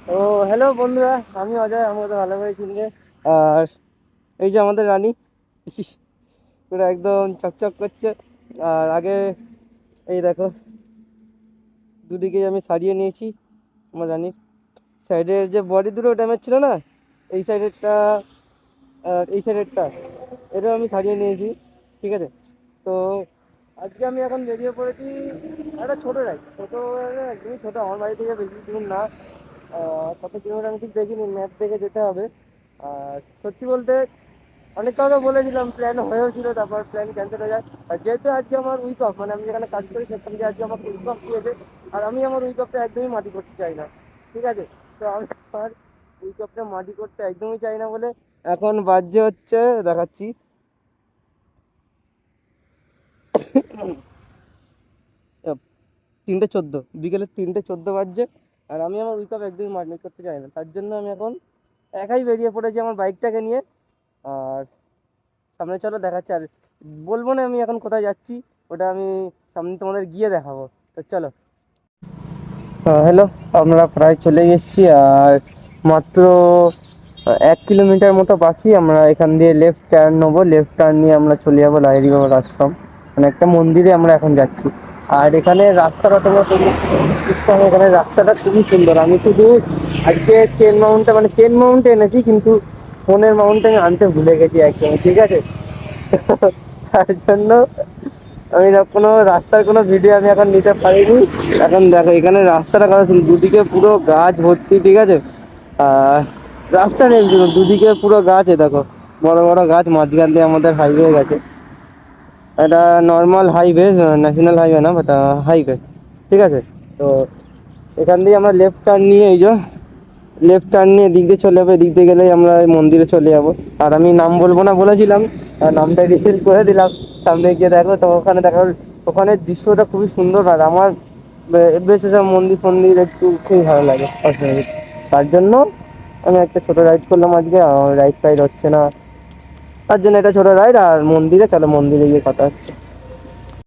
ও hello বন্ধুরা, আমি অজয়। আমাকে তো ভালো করে চিনবে। আর এই যে আমাদের রানী, পুরো একদম চকচক করছে। আর আগে এই দেখো, দুদিকে আমি সারিয়ে নিয়েছি আমার রানীর। সাইডের যে বডি দুটো ড্যামেজ ছিল না, এই সাইডেরটা আর এই সাইডেরটা, এটাও আমি সারিয়ে নিয়েছি। ঠিক আছে। তো আজকে আমি এখন বেরিয়ে পড়েছি একটা ছোটো রাইড। ছোটো একদমই ছোটো, আমার বাড়ি থেকে বেশি দূর না। কত কিলোমিটার আমি ঠিক দেখিনি, ম্যাপ দেখে যেতে হবে। আর সত্যি বলতে অনেক কথা বলেছিলাম, প্ল্যান হয়েও ছিল, তারপর প্ল্যান ক্যান্সেল হয়ে যায়। আর যেহেতু আজকে আমার উইক অফ, মানে আমি যেখানে কাজ করি সেখান থেকে আজকে আমার উইক অফ দিয়েছে। আর আমি আমার উইক অফটা একদমই মাটি করতে চাই না। ঠিক আছে। তো আমি আমার উইক অফটা মাটি করতে একদমই চাই না বলে এখন বাজে হচ্ছে, দেখাচ্ছি, 3:14, বিকেলে 3:14 বাজছে। আর আমি আমার উইক অফ একদমই মাটি করতে চাই না, তার জন্য আমি এখন একাই বেরিয়ে পড়েছি আমার বাইকটাকে নিয়ে। আর সামনে চলো দেখাচ্ছি। আর বলবো না আমি এখন কোথায় যাচ্ছি, ওটা আমি সামনে তোমাদের গিয়ে দেখাবো। তো চলো। হ্যালো, আমরা প্রায় চলে এসেছি। আর মাত্র 1 কিলোমিটার মতো বাকি। আমরা এখান দিয়ে লেফট টার্ন নেবো, লেফট টার্ন নিয়ে আমরা চলে যাবো লাহিড়ী বাবার আশ্রম, মানে একটা মন্দিরে আমরা এখন যাচ্ছি। আর এখানে রাস্তাটা তোমরা এখানে রাস্তাটা খুবই সুন্দর। আমি শুধু আজকে চেন মাউন্টে এনেছি, কিন্তু ফোনের মাউন্টে আমি আনতে ভুলে গেছি একদম। ঠিক আছে। তার জন্য আমি কোনো রাস্তার কোনো ভিডিও আমি এখন নিতে পারিনি। এখন দেখো এখানে রাস্তাটা কথা শুনি, দুদিকে পুরো গাছ ভর্তি। ঠিক আছে। আর রাস্তা নেই শুধু, দুদিকে পুরো গাছ। দেখো বড় বড় গাছ, মাঝখান দিয়ে আমাদের হাইওয়ে গেছে। এটা নর্মাল হাইওয়ে, ন্যাশনাল হাইওয়ে না, বাট হাইওয়ে। ঠিক আছে। তো এখান দিয়ে আমরা লেফট টার্ন নিয়ে, এই যে লেফট টার্ন নিয়ে এদিক দিয়ে চলে যাবো। এদিক দিয়ে গেলেই আমরা এই মন্দিরে চলে যাবো। আর আমি নাম বলবো না বলেছিলাম, আর নামটা রিভিল করে দিলাম। সামনে গিয়ে দেখো তো, ওখানে দেখো, ওখানে দৃশ্যটা খুবই সুন্দর। আর আমার বেশ এসব মন্দির ফন্দির একটু খুবই ভালো লাগে পার্সোনালি। তার জন্য আমি একটা ছোটো রাইড করলাম আজকে। আমার রাইড ফাইড হচ্ছে না, তার জন্য একটা ছোটো রাইড। আর মন্দিরে চলো, মন্দিরে গিয়ে কথা হচ্ছে।